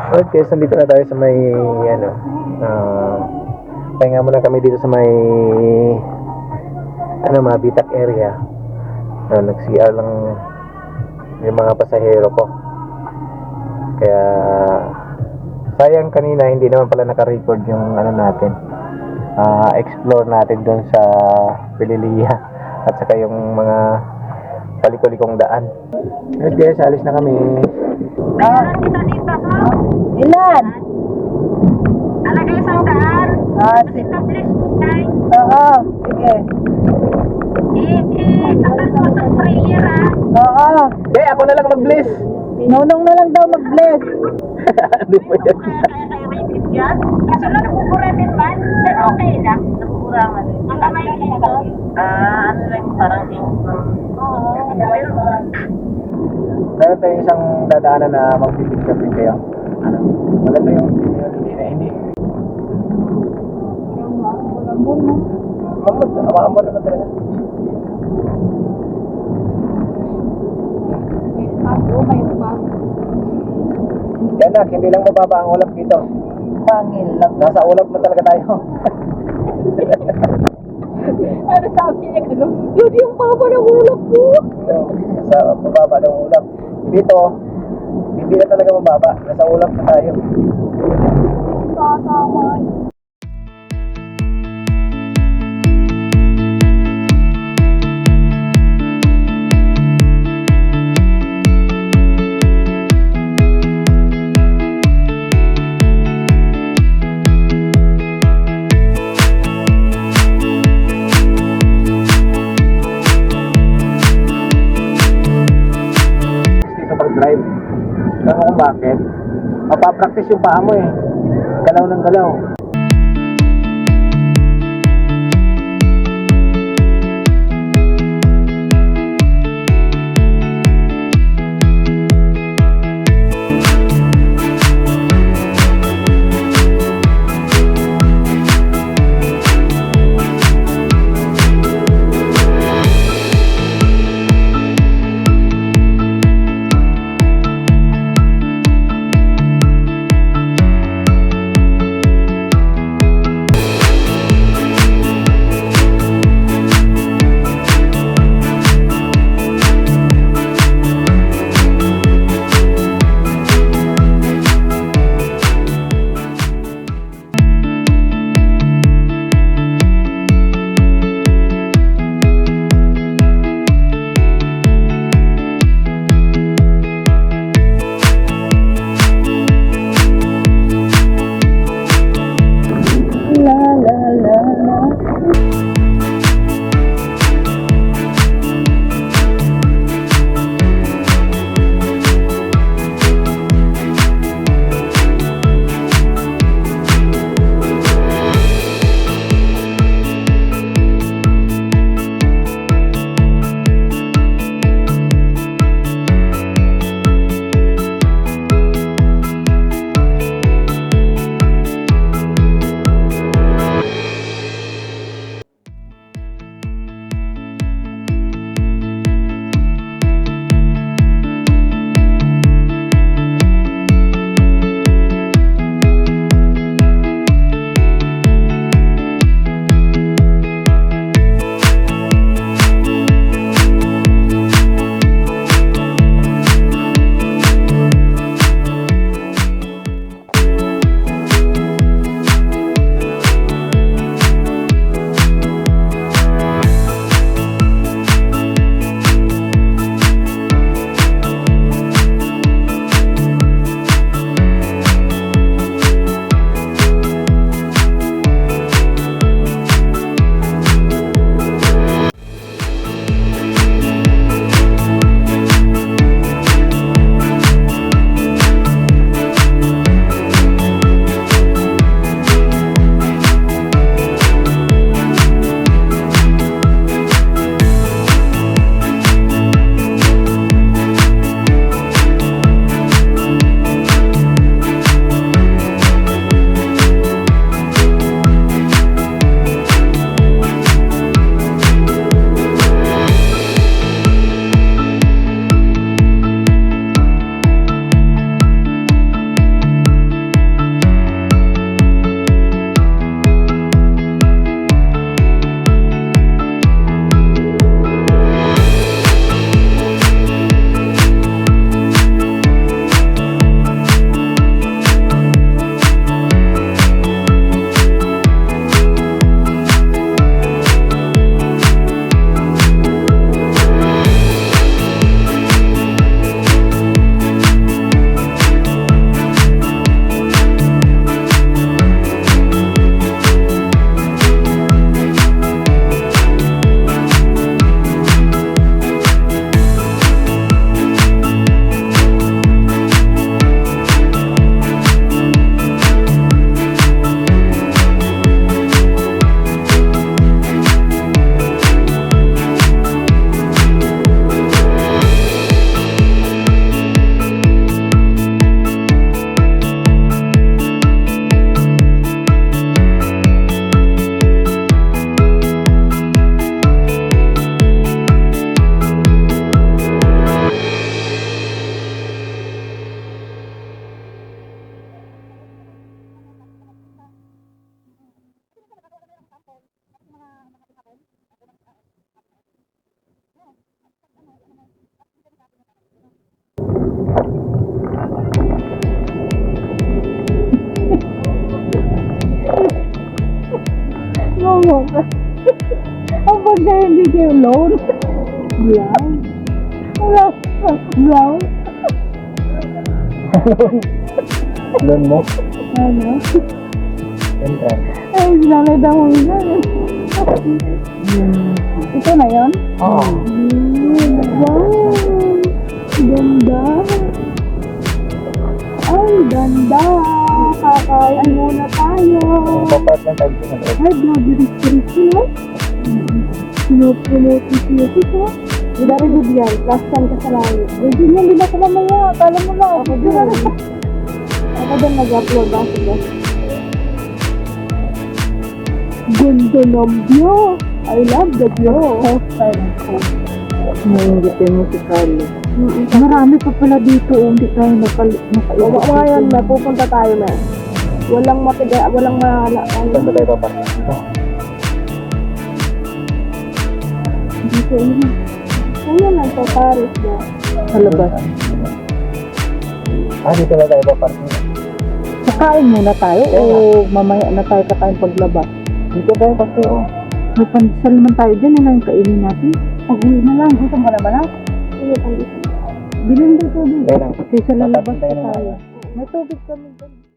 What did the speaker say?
Alright guys, nandito na tayo sa may pahinga muna kami dito sa may Mabitak area. Nag-CR lang yung mga pasahero ko. Kaya sayang kanina hindi naman pala naka-record yung natin. Explore natin doon sa Pililya at saka yung mga kalikulikong daan. Alright guys, alis na kami. Ilan? Alaga isang daan. Sige. Establish tayo. Oo, sige. Takal ko sa sprayer Oo. Ako na lang mag-bless. Nunong na lang daw mag-bless. Hindi po yan. Kaya kayo may bigyan. Kaso lang nabubura din ba? Pero okay lang. Nabuburangan. Ang kamay dito. Ano lang parang oo. Meron tayong isang dadaanan na mag-picture din kayo. Maganda yung hindi. Maamon naman talaga. Yan na, hindi lang mababa ang ulap dito. Pangil lang. Nasa ulap na talaga tayo. Ano sabi niya gano'n? Yun yung papa ng ulap ko. Nasa mababa ng ulap. Dito, hindi na talaga mababa. Nasa ulap na tayo. Kasama. Drive. Alam mo kung bakit? Mapapractice yung paa mo eh. Galaw ng galaw. Kaloka. Ang pagka hindi kayo loan. Brown. Brown. Loan mo? Ano? Ganda. Ay, sinalita mo na. Ito na yun? Oo. Wow! Ganda! Ay, ganda! Kakain muna tayo! Papat lang tayo sa loob. Ay, blabbery-stris no? Pinopromote siya ito. Dari good yan. Last time ka sa langit. Pwede niya, hindi na ko mamaya. Kala mo lang. Ako din. Ako din mag-upload ako. Ganda ng view. I love the view. Naiingitin mo si Carlo. Marami pa pala dito. Hindi tayo nakaiwa. Ngayon, may pupunta tayo na. Walang matiga, walang Saan ba tayo papat? dito yun. Ano lang sa Paris na? Sa labas. Dito na tayo papat. Kakain muna tayo o mamaya na tayo kakain paglabas? Dito tayo kasi, oh. May pandesal naman tayo dyan. Ano yung kainin natin? Pag-uwi na lang. Gusto mo naman ako? Ano pang Bilhin dito. Kaya lang. Kaysa lalabas Papat tayo pa na tayo. May tubig kami dyan.